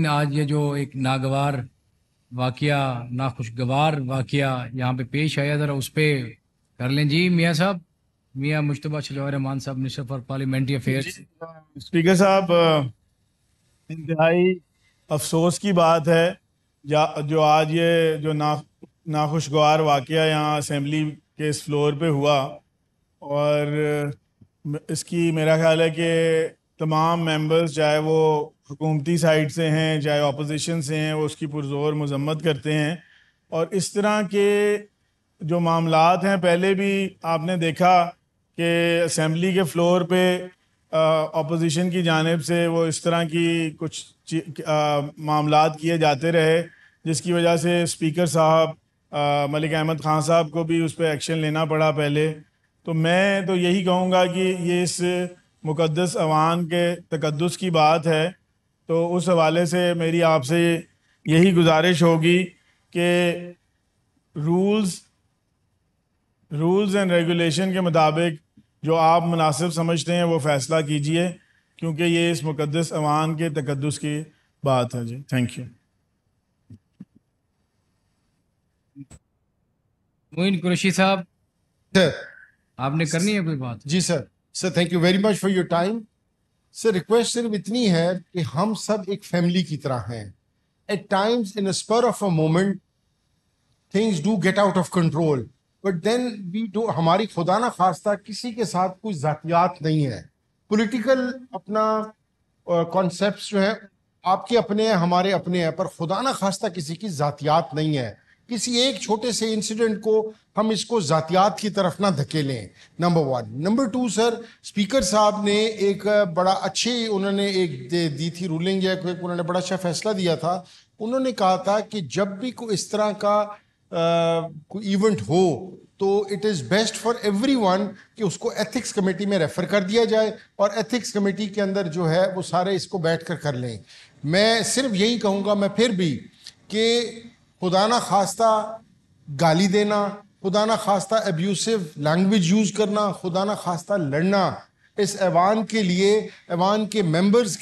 آج یہ جو ایک ناگوار واقعہ ناخوشگوار واقعہ یہاں پہ پیش آیا ذرا اس پہ کر لیں جی میاں صاحب. میاں مشتبہ شجاع رحمان صاحب minister for parliamentary affairs. Speaker صاحب انتہائی افسوس کی بات ہے جو آج یہ جو ناخوشگوار واقعہ یہاں اسمبلی کے اس فلور پہ ہوا، اور اس کی میرا خیال ہے کہ تمام ممبرز چاہے وہ حکومتی سائڈ سے ہیں چاہے اپوزیشن سے ہیں وہ اس کی پرزور مذمت کرتے ہیں. اور اس طرح کے جو معاملات ہیں پہلے بھی آپ نے دیکھا کہ اسمبلی کے فلور پہ اپوزیشن کی جانب سے وہ اس طرح کی کچھ معاملات کیے جاتے رہے، جس کی وجہ سے اسپیکر صاحب ملک احمد خان صاحب کو بھی اس پہ ایکشن لینا پڑا پہلے. تو میں تو یہی کہوں گا کہ یہ اس مقدس ایوان کے تقدس کی بات ہے، تو اس حوالے سے میری آپ سے یہی گزارش ہوگی کہ رولز اینڈ ریگولیشن کے مطابق جو آپ مناسب سمجھتے ہیں وہ فیصلہ کیجئے، کیونکہ یہ اس مقدس ایوان کے تقدس کی بات ہے. جی thank you. Moin Qureshi sahab sir آپ نے کرنی ہے کوئی بات؟ جی sir thank you very much for your time. Sir request صرف اتنی ہے کہ ہم سب ایک فیملی کی طرح ہیں. At times in spur of a moment things do get out of control, but then we do ہماری خدا نہ خواستہ کسی کے ساتھ کوئی ذاتیات نہیں ہے. پولیٹیکل اپنا کانسیپٹس جو ہیں آپ کے اپنے ہیں ہمارے اپنے ہیں، پر خدا نہ خواستہ کسی کی ذاتیات نہیں ہے. کسی ایک چھوٹے سے انسیڈنٹ کو ہم اس کو ذاتیات کی طرف نہ دھکیلیں، نمبر 1. نمبر 2 سر، اسپیکر صاحب نے ایک بڑا اچھی انہوں نے ایک دی تھی رولنگ، یا انہوں نے بڑا اچھا فیصلہ دیا تھا. انہوں نے کہا تھا کہ جب بھی کوئی اس طرح کا کوئی ایونٹ ہو تو it is best for every one کہ اس کو ایتھکس کمیٹی میں ریفر کر دیا جائے، اور ایتھکس کمیٹی کے اندر جو ہے وہ سارے اس کو بیٹھ کر لیں. میں صرف یہی کہوں گا میں پھر بھی کہ خدا نہ خواستہ گالی دینا، خدا نہ خواستہ ابیوسو لینگویج یوز کرنا، خدا نہ خواستہ لڑنا اس ایوان کے لیے، ایوان کے ممبرز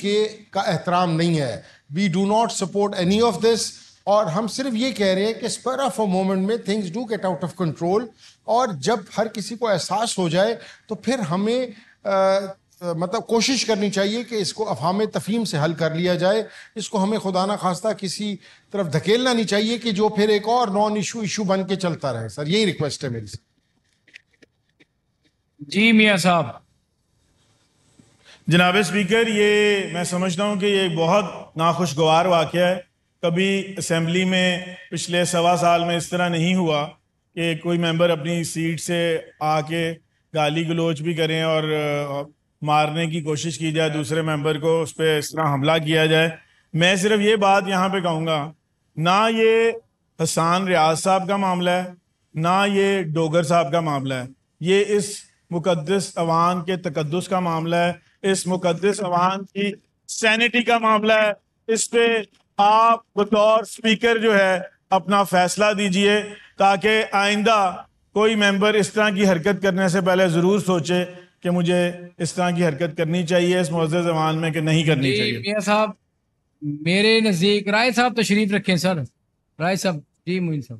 کا احترام نہیں ہے. We do not support any of this. اور ہم صرف یہ کہہ رہے ہیں کہ اسپر آف اے مومنٹ میں things do get out of control, اور جب ہر کسی کو احساس ہو جائے تو پھر ہمیں مطلب کوشش کرنی چاہیے کہ اس کو افہام تفہیم سے حل کر لیا جائے. اس کو ہمیں خدا نہ خواستہ کسی طرف دھکیلنا نہیں چاہیے کہ جو پھر ایک اور نان ایشو بن کے چلتا رہے. سر یہی ریکویسٹ ہے میری. جی میاں صاحب. جناب اسپیکر، یہ میں سمجھتا ہوں کہ یہ ایک بہت ناخوشگوار واقعہ ہے. کبھی اسمبلی میں پچھلے 1.25 سال میں اس طرح نہیں ہوا کہ کوئی ممبر اپنی سیٹ سے آ کے گالی گلوچ بھی کریں اور مارنے کی کوشش کی جائے دوسرے ممبر کو، اس پہ اس طرح حملہ کیا جائے. میں صرف یہ بات یہاں پہ کہوں گا، نہ یہ حسان ریاض صاحب کا معاملہ ہے نہ یہ ڈوگر صاحب کا معاملہ ہے، یہ اس مقدس ایوان کے تقدس کا معاملہ ہے، اس مقدس ایوان کی سینٹی کا معاملہ ہے. اس پہ آپ بطور اسپیکر جو ہے اپنا فیصلہ دیجئے، تاکہ آئندہ کوئی ممبر اس طرح کی حرکت کرنے سے پہلے ضرور سوچے کہ مجھے اس طرح کی حرکت کرنی چاہیے اس معزز ایوان میں کہ نہیں کرنی چاہیے. میاں صاحب میرے نزدیک رائے صاحب تشریف رکھیں. سر رائے صاحب. جی معین صاحب.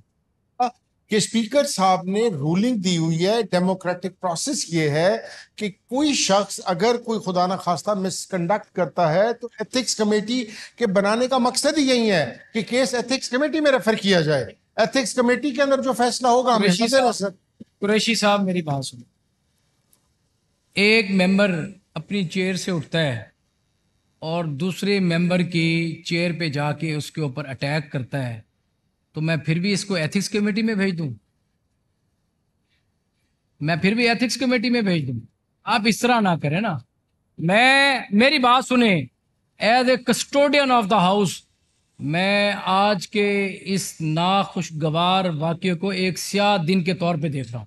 کہ اسپیکر صاحب نے رولنگ دی ہوئی ہے، ڈیموکریٹک پروسیس یہ ہے کہ کوئی شخص اگر کوئی خدا نہ خواستہ مس کنڈکٹ کرتا ہے تو ایتھکس کمیٹی کے بنانے کا مقصد ہی یہی ہے کہ کیس ایتھکس کمیٹی میں ریفر کیا جائے. ایتھکس کمیٹی کے اندر جو فیصلہ ہوگا ہم قریشی صاحب میری بات سنیں. ایک ممبر اپنی چیئر سے اٹھتا ہے اور دوسرے ممبر کی چیئر پہ جا کے اس کے اوپر اٹیک کرتا ہے، تو میں پھر بھی اس کو ایتھکس کمیٹی میں بھیج دوں؟ میں پھر بھی ایتھکس کمیٹی میں بھیج دوں؟ آپ اس طرح نہ کریں نا. میری بات سنیں. As a custodian of the house میں آج کے اس ناخوشگوار واقعے کو ایک سیاہ دن کے طور پہ دیکھ رہا ہوں.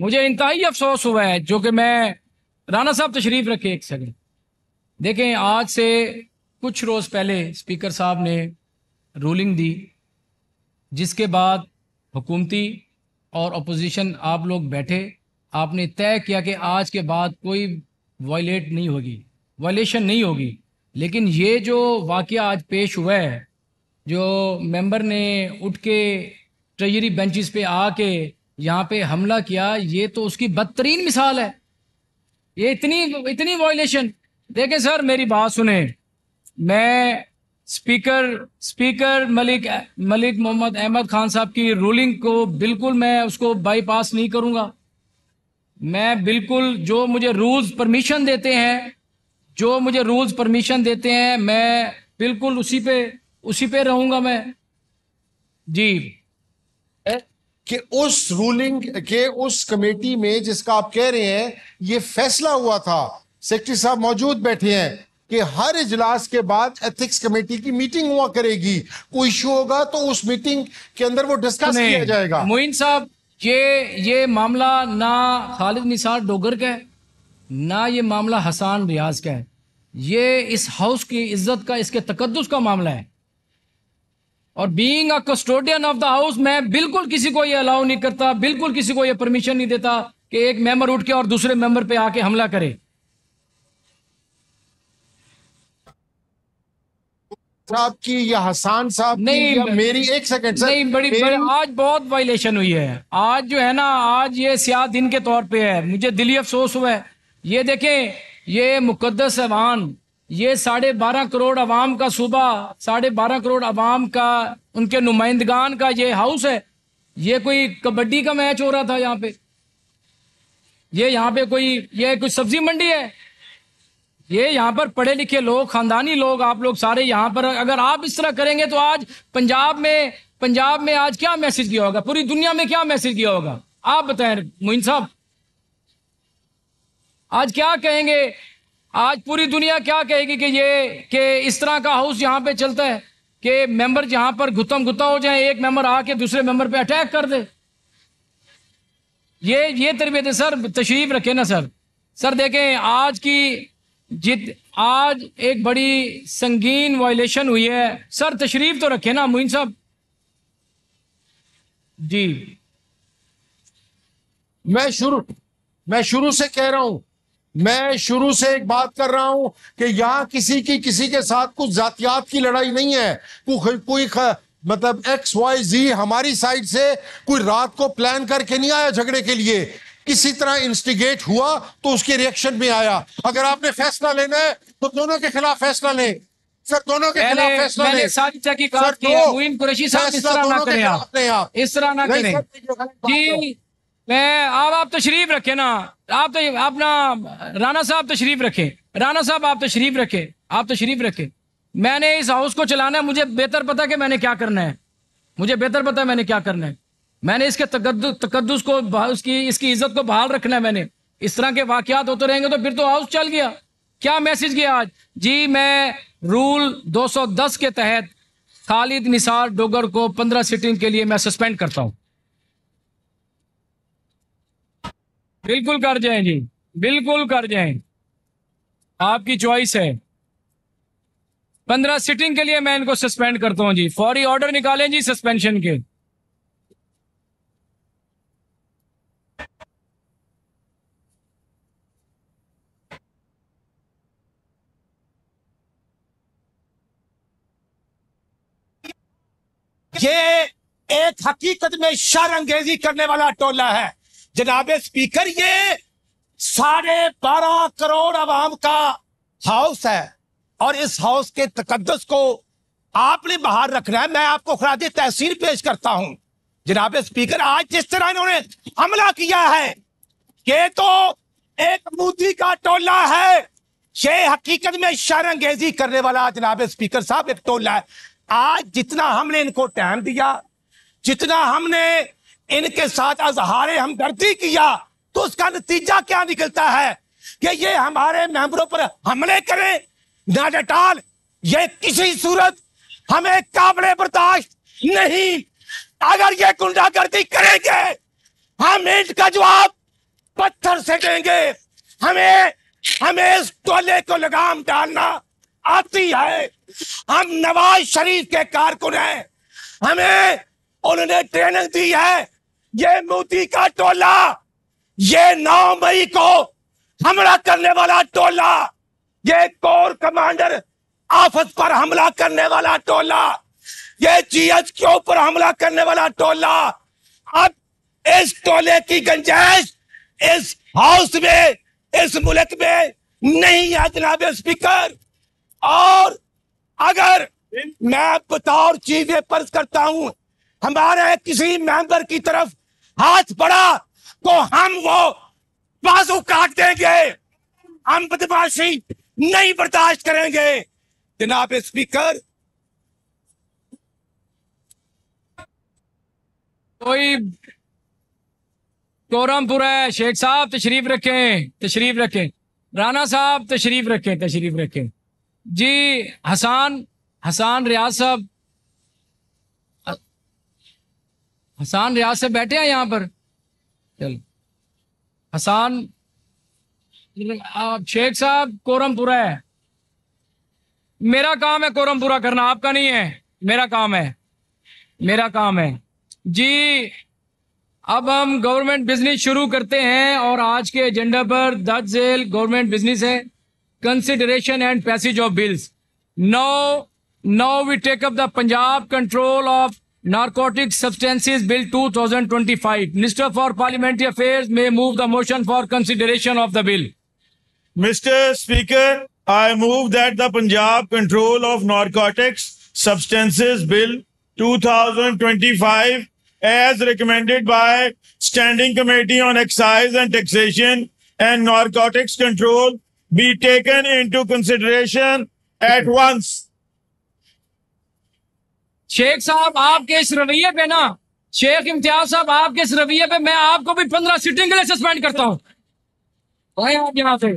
مجھے انتہائی افسوس ہوا ہے جو کہ میں رانا صاحب تشریف رکھے ایک سیکنڈ. دیکھیں آج سے کچھ روز پہلے اسپیکر صاحب نے رولنگ دی، جس کے بعد حکومتی اور اپوزیشن آپ لوگ بیٹھے، آپ نے طے کیا کہ آج کے بعد کوئی وائلیشن نہیں ہوگی. لیکن یہ جو واقعہ آج پیش ہوا ہے، جو ممبر نے اٹھ کے ٹریجری بینچز پہ آ کے یہاں پہ حملہ کیا، یہ تو اس کی بدترین مثال ہے. یہ اتنی وائلیشن. دیکھیں سر، میری بات سنیں. میں اسپیکر ملک محمد احمد خان صاحب کی رولنگ کو بالکل میں اس کو بائی پاس نہیں کروں گا. میں بالکل جو مجھے رولز پرمیشن دیتے ہیں میں بالکل اسی پہ رہوں گا میں. جی کہ اس رولنگ کے اس کمیٹی میں جس کا آپ کہہ رہے ہیں یہ فیصلہ ہوا تھا، سیکرٹری صاحب موجود بیٹھے ہیں، کہ ہر اجلاس کے بعد ایتھکس کمیٹی کی میٹنگ ہوا کرے گی، کوئی ایشو ہوگا تو اس میٹنگ کے اندر وہ ڈسکس کیا جائے گا. معین صاحب، یہ معاملہ نہ خالد نثار ڈوگر کا ہے، نہ یہ معاملہ حسان ریاض کا ہے. یہ اس ہاؤس کی عزت کا، اس کے تقدس کا معاملہ ہے. اور being a custodian of the house, میں بالکل کسی کو یہ الاؤ نہیں کرتا، بالکل کسی کو یہ پرمیشن نہیں دیتا کہ ایک ممبر اٹھ کے اور دوسرے ممبر پہ آ کے حملہ کرے. صاحب کی یا حسان صاحب کی یا میری، ایک سیکنڈ سر، نہیں، بڑی آج بہت وائلیشن ہوئی ہے. آج جو ہے نا، آج یہ سیاہ دن کے طور پہ ہے. مجھے دلی افسوس ہوا ہے. یہ دیکھیں، یہ مقدس ایوان، یہ 12.5 کروڑ عوام کا صوبہ، 12.5 کروڑ عوام کا، ان کے نمائندگان کا یہ ہاؤس ہے. یہ کوئی کبڈی کا میچ ہو رہا تھا یہاں پہ. یہاں پہ کوئی سبزی منڈی ہے. یہ یہاں پر پڑھے لکھے لوگ، خاندانی لوگ، آپ لوگ سارے یہاں پر اگر آپ اس طرح کریں گے تو آج پنجاب میں آج کیا میسج کیا ہوگا، پوری دنیا میں کیا میسج کیا ہوگا؟ آپ بتائیں معین صاحب، آج کیا کہیں گے؟ آج پوری دنیا کیا کہے گی کہ اس طرح کا ہاؤس یہاں پہ چلتا ہے کہ ممبر یہاں پر گتم گتا ہو جائیں، ایک ممبر آ کے دوسرے ممبر پہ اٹیک کر دے. یہ تربیت ہے سر. تشریف رکھے نا سر. سر دیکھیں، آج ایک بڑی سنگین وائلیشن ہوئی ہے. سر تشریف تو رکھے نا معین صاحب. جی میں شروع سے کہہ رہا ہوں، میں شروع سے ایک بات کر رہا ہوں کہ یہاں کسی کے ساتھ کچھ ذاتیات کی لڑائی نہیں ہے. کوئی مطلب ایکس وائی زی ہماری سائڈ سے کوئی رات کو پلان کر کے نہیں آیا جھگڑے کے لیے. کسی طرح انسٹیگیٹ ہوا تو اس کے ریئیکشن میں آیا. اگر آپ نے فیصلہ لینا ہے تو دونوں کے خلاف فیصلہ لیں سر، دونوں کے خلاف فیصلہ لیں. میں نے ساری تحقیقات کی ہے. معین قریشی صاحب اس طرح نہ کریں، اس طرح نہ کریں. جی آپ تشریف رکھیں نا. آپ تو اپنا رانا صاحب تشریف رکھیں. رانا صاحب آپ تشریف رکھیں. میں نے اس ہاؤس کو چلانا ہے. مجھے بہتر پتا کہ میں نے کیا کرنا ہے. میں نے اس کے تقدس کو، اس کی عزت کو بحال رکھنا ہے. میں نے اس طرح کے واقعات ہوتے رہیں گے تو پھر تو ہاؤس چل گیا. کیا میسج گیا آج؟ جی میں رول 210 کے تحت خالد نثار ڈوگر کو 15 سٹنگ کے لیے میں سسپینڈ کرتا ہوں. بالکل کر جائیں جی، بالکل کر جائیں، آپ کی چوائس ہے. 15 سٹنگ کے لیے میں ان کو سسپینڈ کرتا ہوں جی. فوری آرڈر نکالیں جی سسپینشن کے. یہ ایک حقیقت میں شر انگیزی کرنے والا ٹولہ ہے جناب اسپیکر. یہ 12.5 کروڑ عوام کا ہاؤس ہے اور اس ہاؤس کے تقدس کو آپ نے باہر رکھنا ہے. میں آپ کو خراج تحسین پیش کرتا ہوں جناب اسپیکر. آج جس طرح انہوں نے حملہ کیا ہے یہ تو ایک مودی کا ٹولہ ہے. یہ حقیقت میں شر انگیزی کرنے والا جناب اسپیکر صاحب ایک ٹولہ ہے. آج جتنا ہم نے ان کو ٹائم دیا، جتنا ہم نے ان کے ساتھ اظہار ہمدردی کیا، تو اس کا نتیجہ کیا نکلتا ہے کہ یہ ہمارے ممبروں پر حملے کریں. Not at all. یہ کسی صورت ہمیں قابل برداشت نہیں. اگر یہ گنڈا گردی کریں گے ہم ان کا جواب پتھر سے دیں گے. ہمیں اس ٹولے کو لگام ڈالنا آتی ہے. ہم نواز شریف کے کارکن ہیں، ہمیں انہوں نے ٹریننگ دی ہے. یہ مودی کا ٹولہ، یہ 9 مئی کو حملہ کرنے والا ٹولہ، یہ کور کمانڈر آفت پر حملہ کرنے والا ٹولہ، یہ جی ایچ کے اوپر حملہ کرنے والا ٹولہ، اب اس ٹولے کی گنجائش اس ہاؤس میں، اس ملک میں نہیں ہے جناب اسپیکر. اور اگر میں بطور چیف پرس کرتا ہوں ہمارے کسی ممبر کی طرف ہاتھ پڑا تو ہم وہ بازو کاٹ دیں گے، ہم بدماشی نہیں برداشت کریں گے. جناب اسپیکر، کوئی کورم پورا ہے. شیخ صاحب تشریف رکھیں، تشریف رکھیں. رانا صاحب تشریف رکھیں، تشریف رکھیں. جی حسان ریاض صاحب، حسان ریاض سے بیٹھے ہیں یہاں پر. چل حسان، شیخ صاحب کورم پورا ہے. میرا کام ہے کورم پورا کرنا، آپ کا نہیں ہے. میرا کام ہے، میرا کام ہے. جی اب ہم گورنمنٹ بزنس شروع کرتے ہیں، اور آج کے ایجنڈا پر درج ذیل گورنمنٹ بزنس ہے consideration and passage of bills. Now we take up the Punjab Control of Narcotic Substances Bill 2025. Minister for Parliamentary Affairs may move the motion for consideration of the bill. Mr. Speaker, I move that the Punjab Control of Narcotics Substances Bill 2025, as recommended by Standing Committee on Excise and Taxation and Narcotics Control, be taken into consideration at once. شیخ صاحب آپ کے اس رویے پہ نا، شیخ امتیاز صاحب آپ کے اس رویے پہ میں آپ کو بھی 15 سٹنگ کے لیے سسپینڈ کرتا ہوں. بھائی آپ یہاں سے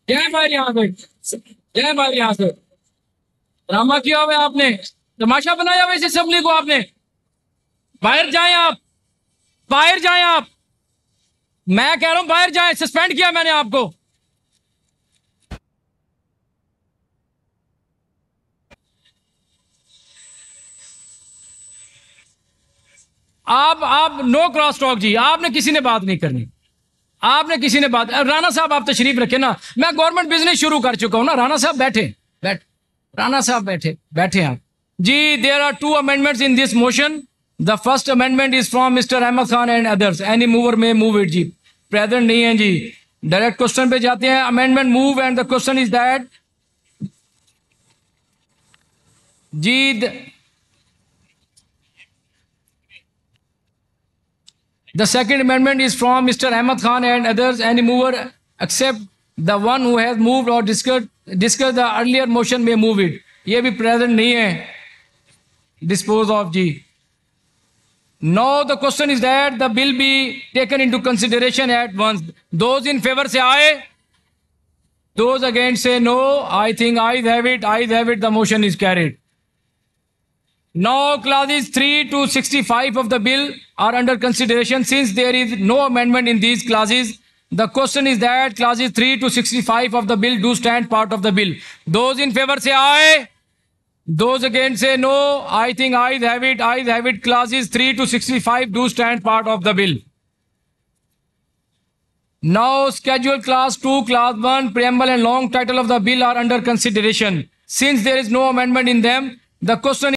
جائیں، باہر یہاں سے جائیں، باہر یہاں سے. ڈرامہ کیا ہوا ہے آپ نے، تماشا بنایا ہوا اس اسمبلی کو آپ نے. باہر جائیں آپ، باہر جائیں آپ. میں کہہ رہا ہوں باہر جائیں، سسپینڈ کیا میں نے آپ کو. آپ نو کراس ٹاک جی، آپ نے کسی نے بات نہیں کرنی، آپ نے کسی نے بات. رانا صاحب آپ تشریف رکھیں نا، میں گورنمنٹ بزنس شروع کر چکا ہوں نا. رانا صاحب بیٹھے، رانا صاحب بیٹھے آپ. جی there are 2 amendments in this motion. The first amendment is from Mr. Ahmed Khan and others. Any mover may move it G. Present نہیں ہیں جی. ڈائریکٹ کوشچن پہ جاتے ہیں. Amendment move and the question is that G the second amendment is from Mr. Ahmed Khan and others. Any mover except the one who has moved or discussed the earlier motion may move it. یہ بھی present نہیں ہے. Dispose of G. Now the question is that the bill be taken into consideration at once. Those in favor say aye. Those against say no. I think ayes have it. Ayes have it. The motion is carried. Now clauses 3 to 65 of the bill are under consideration. Since there is no amendment in these clauses, the question is that clauses 3 to 65 of the bill do stand part of the bill. Those in favor say aye. Those against say no. I think ayes have it. Ayes have it. Clauses 3 to 65 do stand part of the bill. Now schedule clause 2, clause 1, preamble and long title of the bill are under consideration. Since there is no amendment in them, the question